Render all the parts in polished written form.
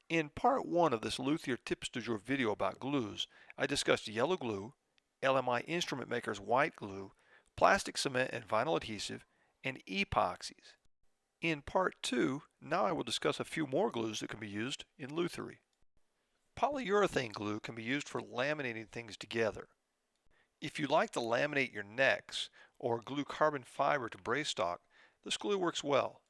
In part 1 of this Luthier Tips du Jour video about glues, I discussed yellow glue, LMI Instrument Maker's white glue, plastic cement and vinyl adhesive, and epoxies. In part 2, now I will discuss a few more glues that can be used in Lutherie. Polyurethane glue can be used for laminating things together. If you like to laminate your necks or glue carbon fiber to brace stock, this glue works well.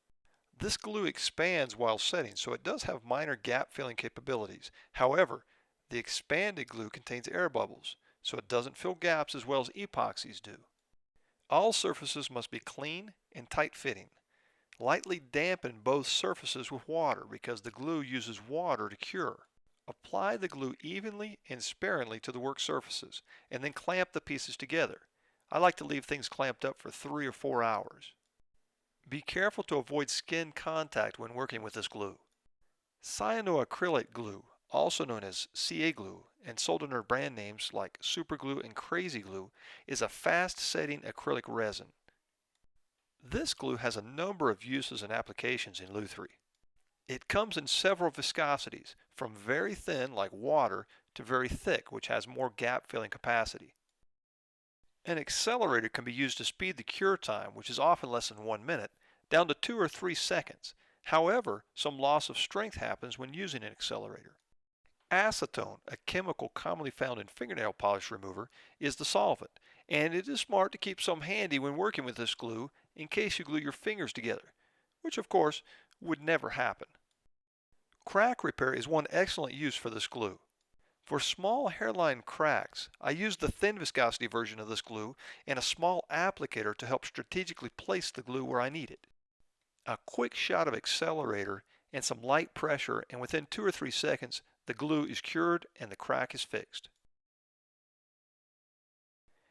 This glue expands while setting, so it does have minor gap filling capabilities. However, the expanded glue contains air bubbles, so it doesn't fill gaps as well as epoxies do. All surfaces must be clean and tight fitting. Lightly dampen both surfaces with water because the glue uses water to cure. Apply the glue evenly and sparingly to the work surfaces, and then clamp the pieces together. I like to leave things clamped up for 3 or 4 hours. Be careful to avoid skin contact when working with this glue. Cyanoacrylate glue, also known as CA glue and sold under brand names like Super Glue and Crazy Glue, is a fast-setting acrylic resin. This glue has a number of uses and applications in Lutherie. It comes in several viscosities, from very thin like water to very thick, which has more gap-filling capacity. An accelerator can be used to speed the cure time, which is often less than 1 minute, down to 2 or 3 seconds. However, some loss of strength happens when using an accelerator. Acetone, a chemical commonly found in fingernail polish remover, is the solvent, and it is smart to keep some handy when working with this glue in case you glue your fingers together, which of course would never happen. Crack repair is one excellent use for this glue. For small hairline cracks, I use the thin viscosity version of this glue and a small applicator to help strategically place the glue where I need it. A quick shot of accelerator and some light pressure, and within 2 or 3 seconds, the glue is cured and the crack is fixed.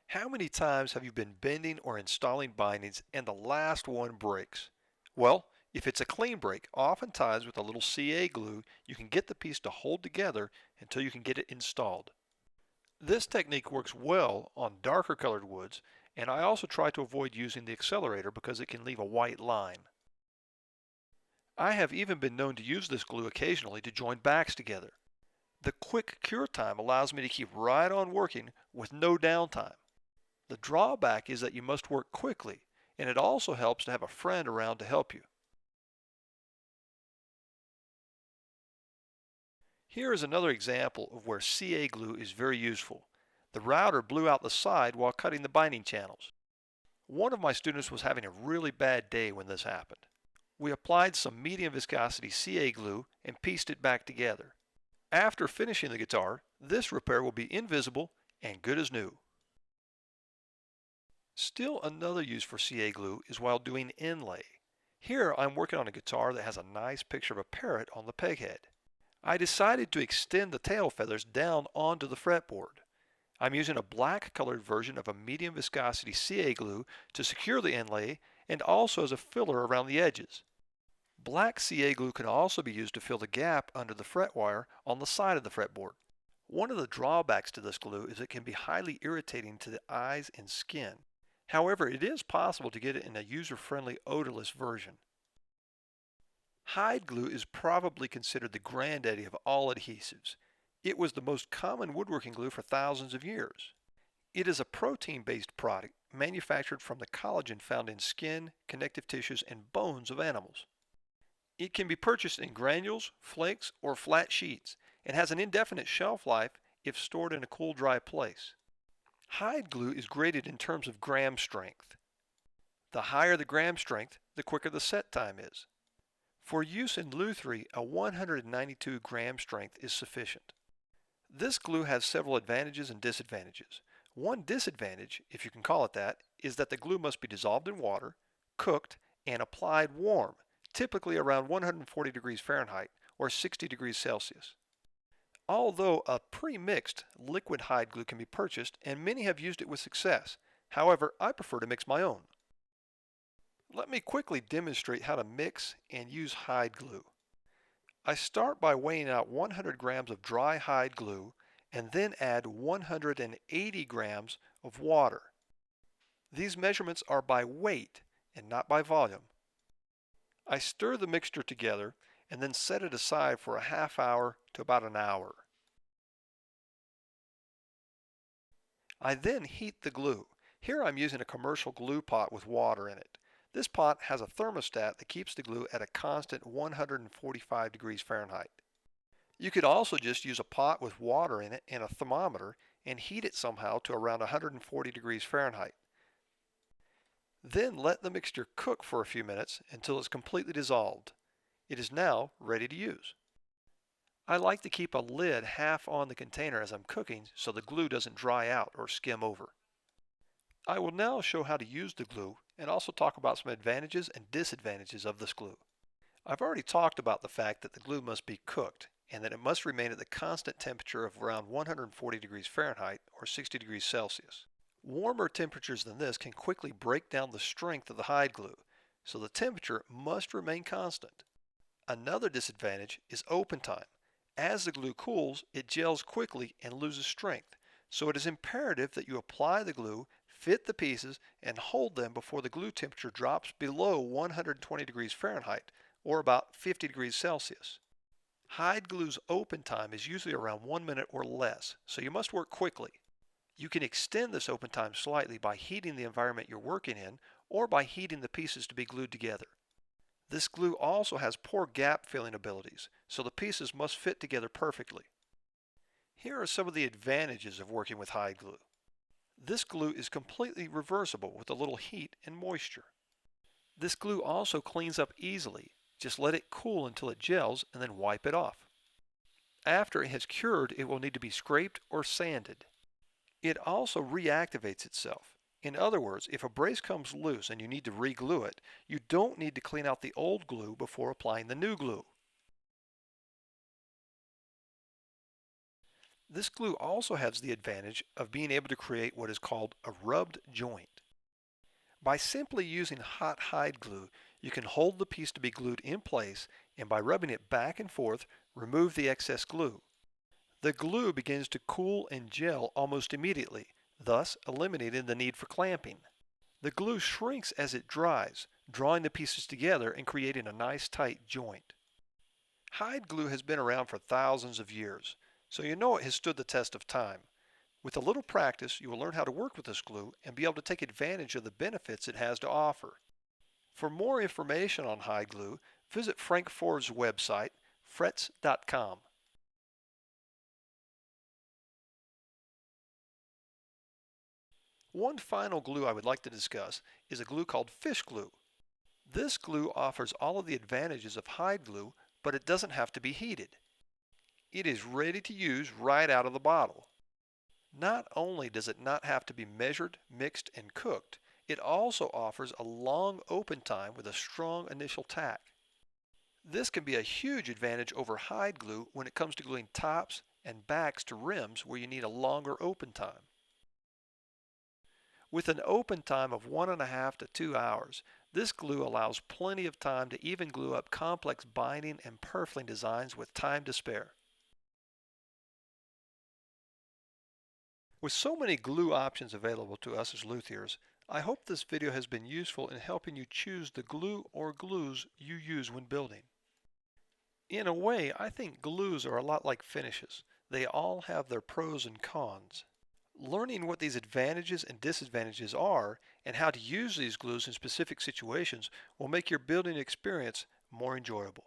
How many times have you been bending or installing bindings and the last one breaks? Well, if it's a clean break, oftentimes with a little CA glue, you can get the piece to hold together until you can get it installed. This technique works well on darker colored woods, and I also try to avoid using the accelerator because it can leave a white line. I have even been known to use this glue occasionally to join backs together. The quick cure time allows me to keep right on working with no downtime. The drawback is that you must work quickly, and it also helps to have a friend around to help you. Here is another example of where CA glue is very useful. The router blew out the side while cutting the binding channels. One of my students was having a really bad day when this happened. We applied some medium viscosity CA glue and pieced it back together. After finishing the guitar, this repair will be invisible and good as new. Still another use for CA glue is while doing inlay. Here I'm working on a guitar that has a nice picture of a parrot on the peghead. I decided to extend the tail feathers down onto the fretboard. I'm using a black colored version of a medium viscosity CA glue to secure the inlay and also as a filler around the edges. Black CA glue can also be used to fill the gap under the fret wire on the side of the fretboard. One of the drawbacks to this glue is it can be highly irritating to the eyes and skin. However, it is possible to get it in a user-friendly odorless version. Hide glue is probably considered the granddaddy of all adhesives. It was the most common woodworking glue for thousands of years. It is a protein-based product manufactured from the collagen found in skin, connective tissues, and bones of animals. It can be purchased in granules, flakes, or flat sheets, and has an indefinite shelf life if stored in a cool, dry place. Hide glue is graded in terms of gram strength. The higher the gram strength, the quicker the set time is. For use in Lutherie, a 192 gram strength is sufficient. This glue has several advantages and disadvantages. One disadvantage, if you can call it that, is that the glue must be dissolved in water, cooked, and applied warm, typically around 140 degrees Fahrenheit or 60 degrees Celsius. Although a pre-mixed liquid hide glue can be purchased, and many have used it with success, however, I prefer to mix my own. Let me quickly demonstrate how to mix and use hide glue. I start by weighing out 100 grams of dry hide glue and then add 180 grams of water. These measurements are by weight and not by volume. I stir the mixture together and then set it aside for a half hour to about an hour. I then heat the glue. Here I'm using a commercial glue pot with water in it. This pot has a thermostat that keeps the glue at a constant 145 degrees Fahrenheit. You could also just use a pot with water in it and a thermometer and heat it somehow to around 140 degrees Fahrenheit. Then let the mixture cook for a few minutes until it's completely dissolved. It is now ready to use. I like to keep a lid half on the container as I'm cooking so the glue doesn't dry out or skim over. I will now show how to use the glue and also talk about some advantages and disadvantages of this glue. I've already talked about the fact that the glue must be cooked and that it must remain at the constant temperature of around 140 degrees Fahrenheit or 60 degrees Celsius. Warmer temperatures than this can quickly break down the strength of the hide glue, so the temperature must remain constant. Another disadvantage is open time. As the glue cools, it gels quickly and loses strength, so it is imperative that you apply the glue, fit the pieces, and hold them before the glue temperature drops below 120 degrees Fahrenheit, or about 50 degrees Celsius. Hide glue's open time is usually around 1 minute or less, so you must work quickly. You can extend this open time slightly by heating the environment you're working in, or by heating the pieces to be glued together. This glue also has poor gap filling abilities, so the pieces must fit together perfectly. Here are some of the advantages of working with hide glue. This glue is completely reversible with a little heat and moisture. This glue also cleans up easily. Just let it cool until it gels and then wipe it off. After it has cured, it will need to be scraped or sanded. It also reactivates itself. In other words, if a brace comes loose and you need to re-glue it, you don't need to clean out the old glue before applying the new glue. This glue also has the advantage of being able to create what is called a rubbed joint. By simply using hot hide glue, you can hold the piece to be glued in place, and by rubbing it back and forth, remove the excess glue. The glue begins to cool and gel almost immediately, thus eliminating the need for clamping. The glue shrinks as it dries, drawing the pieces together and creating a nice tight joint. Hide glue has been around for thousands of years, so you know it has stood the test of time. With a little practice, you will learn how to work with this glue and be able to take advantage of the benefits it has to offer. For more information on hide glue, visit Frank Ford's website, frets.com. One final glue I would like to discuss is a glue called fish glue. This glue offers all of the advantages of hide glue, but it doesn't have to be heated. It is ready to use right out of the bottle. Not only does it not have to be measured, mixed, and cooked, it also offers a long open time with a strong initial tack. This can be a huge advantage over hide glue when it comes to gluing tops and backs to rims where you need a longer open time. With an open time of 1.5 to 2 hours, this glue allows plenty of time to even glue up complex binding and purfling designs with time to spare. With so many glue options available to us as luthiers, I hope this video has been useful in helping you choose the glue or glues you use when building. In a way, I think glues are a lot like finishes. They all have their pros and cons. Learning what these advantages and disadvantages are and how to use these glues in specific situations will make your building experience more enjoyable.